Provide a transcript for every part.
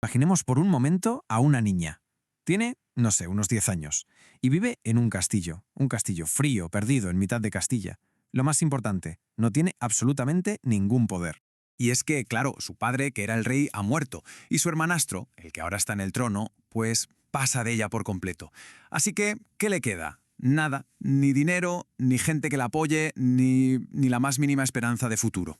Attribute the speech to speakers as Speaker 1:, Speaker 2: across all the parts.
Speaker 1: Imaginemos por un momento a una niña. Tiene, no sé, unos 10 años, y vive en un castillo frío, perdido en mitad de Castilla. Lo más importante, no tiene absolutamente ningún poder. Y es que, claro, su padre, que era el rey, ha muerto, y su hermanastro, el que ahora está en el trono, pues pasa de ella por completo. Así que, ¿qué le queda? Nada, ni dinero, ni gente que la apoye, ni la más mínima esperanza de futuro.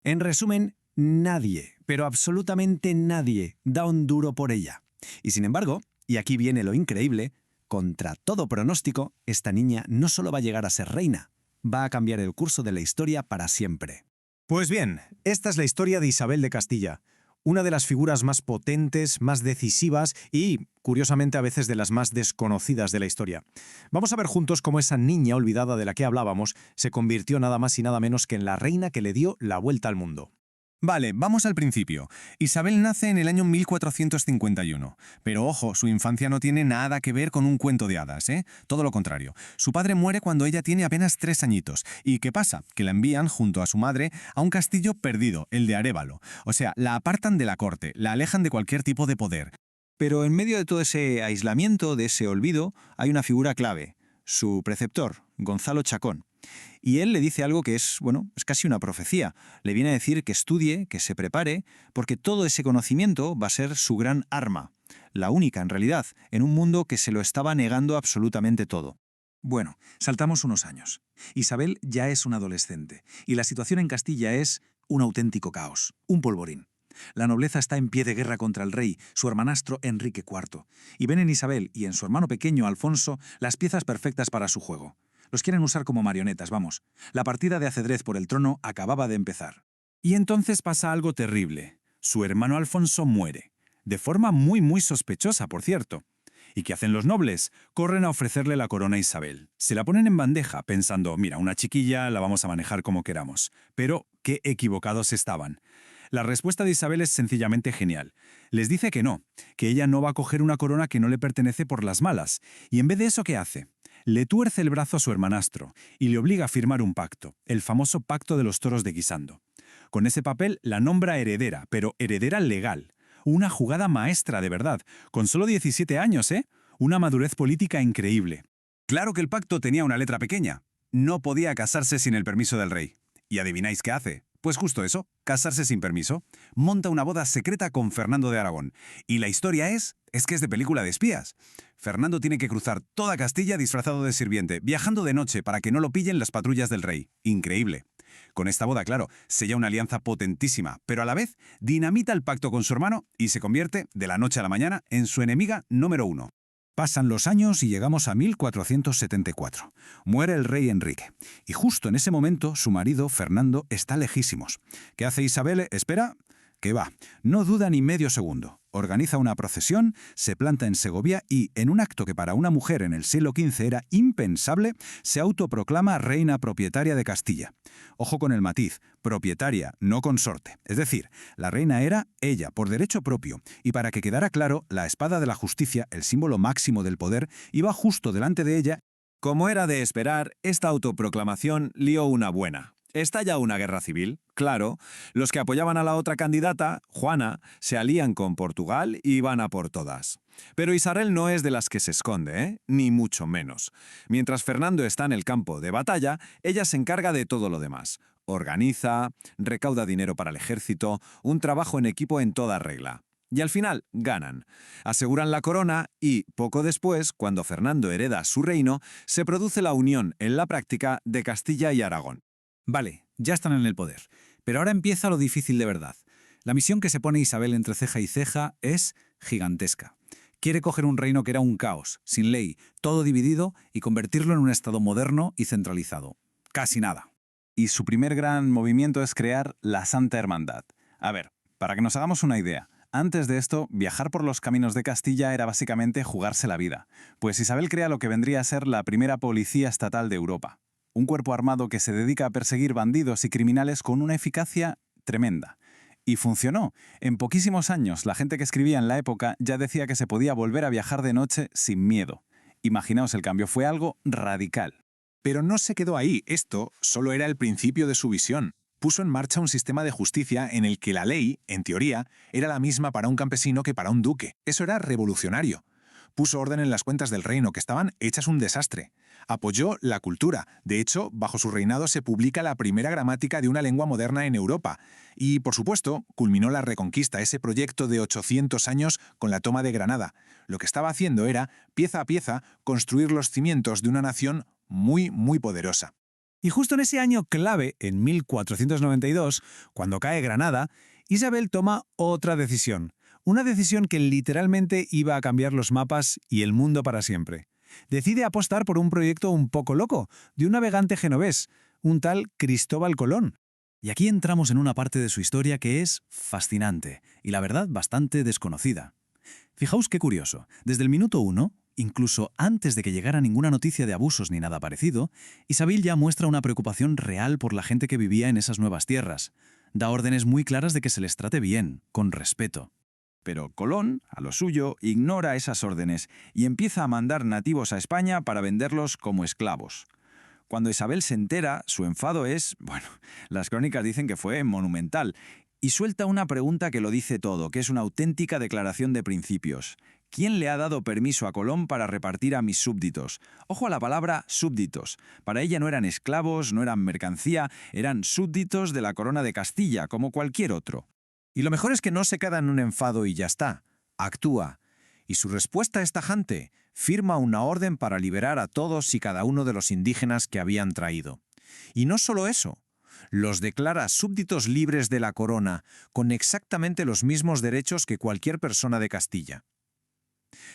Speaker 2: En resumen, nadie, pero absolutamente nadie, da un duro por ella. Y sin embargo, y aquí viene lo increíble, contra todo pronóstico, esta niña no solo va a llegar a ser reina, va a cambiar el curso de la historia para siempre.
Speaker 3: Pues bien, esta es la historia de Isabel de Castilla, una de las figuras más potentes, más decisivas y, curiosamente, a veces de las más desconocidas de la historia. Vamos a ver juntos cómo esa niña olvidada de la que hablábamos se convirtió nada más y nada menos que en la reina que le dio la vuelta al mundo.
Speaker 4: Vale, vamos al principio. Isabel nace en el año 1451. Pero ojo, su infancia no tiene nada que ver con un cuento de hadas, ¿eh? Todo lo contrario. Su padre muere cuando ella tiene apenas 3 añitos. ¿Y qué pasa? Que la envían, junto a su madre, a un castillo perdido, el de Arévalo. O sea, la apartan de la corte, la alejan de cualquier tipo de poder.
Speaker 5: Pero en medio de todo ese aislamiento, de ese olvido, hay una figura clave, su preceptor, Gonzalo Chacón. Y él le dice algo que es, bueno, es casi una profecía. Le viene a decir que estudie, que se prepare, porque todo ese conocimiento va a ser su gran arma. La única, en realidad, en un mundo que se lo estaba negando absolutamente todo.
Speaker 6: Bueno, saltamos unos años. Isabel ya es una adolescente, y la situación en Castilla es un auténtico caos, un polvorín. La nobleza está en pie de guerra contra el rey, su hermanastro Enrique IV, y ven en Isabel y en su hermano pequeño Alfonso las piezas perfectas para su juego. Los quieren usar como marionetas, vamos. La partida de ajedrez por el trono acababa de empezar.
Speaker 4: Y entonces pasa algo terrible. Su hermano Alfonso muere. De forma muy sospechosa, por cierto. ¿Y qué hacen los nobles? Corren a ofrecerle la corona a Isabel. Se la ponen en bandeja, pensando, mira, una chiquilla, la vamos a manejar como queramos. Pero qué equivocados estaban. La respuesta de Isabel es sencillamente genial. Les dice que no, que ella no va a coger una corona que no le pertenece por las malas. Y en vez de eso, ¿qué hace? Le tuerce el brazo a su hermanastro y le obliga a firmar un pacto, el famoso Pacto de los Toros de Guisando. Con ese papel la nombra heredera, pero heredera legal. Una jugada maestra de verdad, con solo 17 años, ¿eh? Una madurez política increíble. Claro que el pacto tenía una letra pequeña. No podía casarse sin el permiso del rey. ¿Y adivináis qué hace? Pues justo eso, casarse sin permiso. Monta una boda secreta con Fernando de Aragón. Y la historia es que es de película de espías. Fernando tiene que cruzar toda Castilla disfrazado de sirviente, viajando de noche para que no lo pillen las patrullas del rey. Increíble. Con esta boda, claro, sella una alianza potentísima, pero a la vez dinamita el pacto con su hermano y se convierte, de la noche a la mañana, en su enemiga número 1.
Speaker 2: Pasan los años y llegamos a 1474. Muere el rey Enrique. Y justo en ese momento su marido, Fernando, está lejísimos. ¿Qué hace Isabel? Espera, que va. No duda ni medio segundo. Organiza una procesión, se planta en Segovia y, en un acto que para una mujer en el siglo XV era impensable, se autoproclama reina propietaria de Castilla. Ojo con el matiz, propietaria, no consorte. Es decir, la reina era ella, por derecho propio, y para que quedara claro, la espada de la justicia, el símbolo máximo del poder, iba justo delante de ella.
Speaker 7: Como era de esperar, esta autoproclamación lió una buena. ¿Estalla una guerra civil? Claro. Los que apoyaban a la otra candidata, Juana, se alían con Portugal y van a por todas. Pero Isabel no es de las que se esconde, ¿eh? Ni mucho menos. Mientras Fernando está en el campo de batalla, ella se encarga de todo lo demás. Organiza, recauda dinero para el ejército, un trabajo en equipo en toda regla. Y al final ganan. Aseguran la corona y, poco después, cuando Fernando hereda su reino, se produce la unión, en la práctica, de Castilla y Aragón.
Speaker 5: Vale, ya están en el poder. Pero ahora empieza lo difícil de verdad. La misión que se pone Isabel entre ceja y ceja es gigantesca. Quiere coger un reino que era un caos, sin ley, todo dividido, y convertirlo en un estado moderno y centralizado. Casi nada.
Speaker 7: Y su primer gran movimiento es crear la Santa Hermandad. A ver, para que nos hagamos una idea, antes de esto, viajar por los caminos de Castilla era básicamente jugarse la vida. Pues Isabel crea lo que vendría a ser la primera policía estatal de Europa. Un cuerpo armado que se dedica a perseguir bandidos y criminales con una eficacia tremenda. Y funcionó. En poquísimos años, la gente que escribía en la época ya decía que se podía volver a viajar de noche sin miedo. Imaginaos el cambio, fue algo radical.
Speaker 3: Pero no se quedó ahí, esto solo era el principio de su visión.
Speaker 2: puso en marcha un sistema de justicia en el que la ley, en teoría, era la misma para un campesino que para un duque. Eso era revolucionario. Puso orden en las cuentas del reino, que estaban hechas un desastre. Apoyó la cultura. De hecho, bajo su reinado se publica la primera gramática de una lengua moderna en Europa. Y, por supuesto, culminó la Reconquista, ese proyecto de 800 años con la toma de Granada. Lo que estaba haciendo era, pieza a pieza, construir los cimientos de una nación muy, muy poderosa.
Speaker 4: Y justo en ese año clave, en 1492, cuando cae Granada, Isabel toma otra decisión. Una decisión que literalmente iba a cambiar los mapas y el mundo para siempre. Decide apostar por un proyecto un poco loco, de un navegante genovés, un tal Cristóbal Colón. Y aquí entramos en una parte de su historia que es fascinante y la verdad bastante desconocida. Fijaos qué curioso, desde el minuto 1, incluso antes de que llegara ninguna noticia de abusos ni nada parecido, Isabel ya muestra una preocupación real por la gente que vivía en esas nuevas tierras. Da órdenes muy claras de que se les trate bien, con respeto.
Speaker 5: Pero Colón, a lo suyo, ignora esas órdenes y empieza a mandar nativos a España para venderlos como esclavos. Cuando Isabel se entera, su enfado es, bueno, las crónicas dicen que fue monumental, y suelta una pregunta que lo dice todo, que es una auténtica declaración de principios. ¿Quién le ha dado permiso a Colón para repartir a mis súbditos? Ojo a la palabra súbditos. Para ella no eran esclavos, no eran mercancía, eran súbditos de la corona de Castilla, como cualquier otro.
Speaker 3: Y lo mejor es que no se queda en un enfado y ya está. Actúa. Y su respuesta es tajante. Firma una orden para liberar a todos y cada uno de los indígenas que habían traído. Y no solo eso. Los declara súbditos libres de la corona, con exactamente los mismos derechos que cualquier persona de Castilla.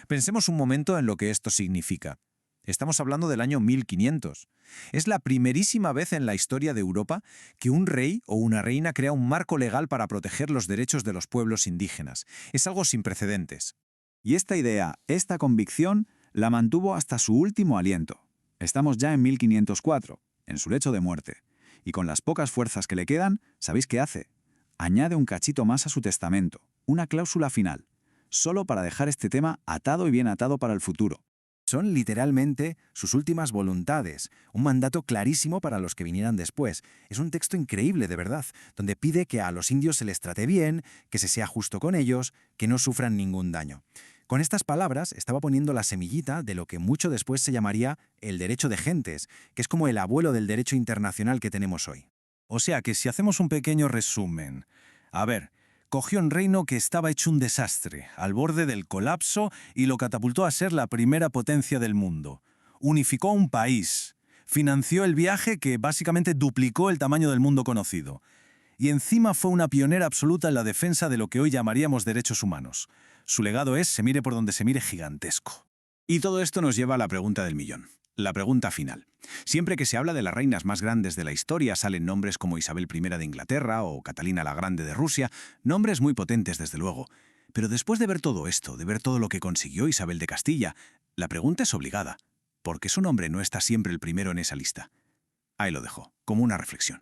Speaker 3: Pensemos un momento en lo que esto significa. Estamos hablando del año 1500. Es la primerísima vez en la historia de Europa que un rey o una reina crea un marco legal para proteger los derechos de los pueblos indígenas. Es algo sin precedentes.
Speaker 5: Y esta idea, esta convicción, la mantuvo hasta su último aliento. Estamos ya en 1504, en su lecho de muerte. Y con las pocas fuerzas que le quedan, ¿sabéis qué hace? Añade un cachito más a su testamento, una cláusula final, solo para dejar este tema atado y bien atado para el futuro. Son literalmente sus últimas voluntades, un mandato clarísimo para los que vinieran después. Es un texto increíble, de verdad, donde pide que a los indios se les trate bien, que se sea justo con ellos, que no sufran ningún daño. Con estas palabras estaba poniendo la semillita de lo que mucho después se llamaría el derecho de gentes, que es como el abuelo del derecho internacional que tenemos hoy.
Speaker 4: O sea que si hacemos un pequeño resumen. A ver, cogió un reino que estaba hecho un desastre, al borde del colapso, y lo catapultó a ser la primera potencia del mundo. Unificó un país, financió el viaje que básicamente duplicó el tamaño del mundo conocido. Y encima fue una pionera absoluta en la defensa de lo que hoy llamaríamos derechos humanos. Su legado es, se mire por donde se mire, gigantesco.
Speaker 2: Y todo esto nos lleva a la pregunta del millón. La pregunta final. Siempre que se habla de las reinas más grandes de la historia salen nombres como Isabel I de Inglaterra o Catalina la Grande de Rusia, nombres muy potentes desde luego. Pero después de ver todo esto, de ver todo lo que consiguió Isabel de Castilla, la pregunta es obligada. ¿Por qué su nombre no está siempre el primero en esa lista? Ahí lo dejo, como una reflexión.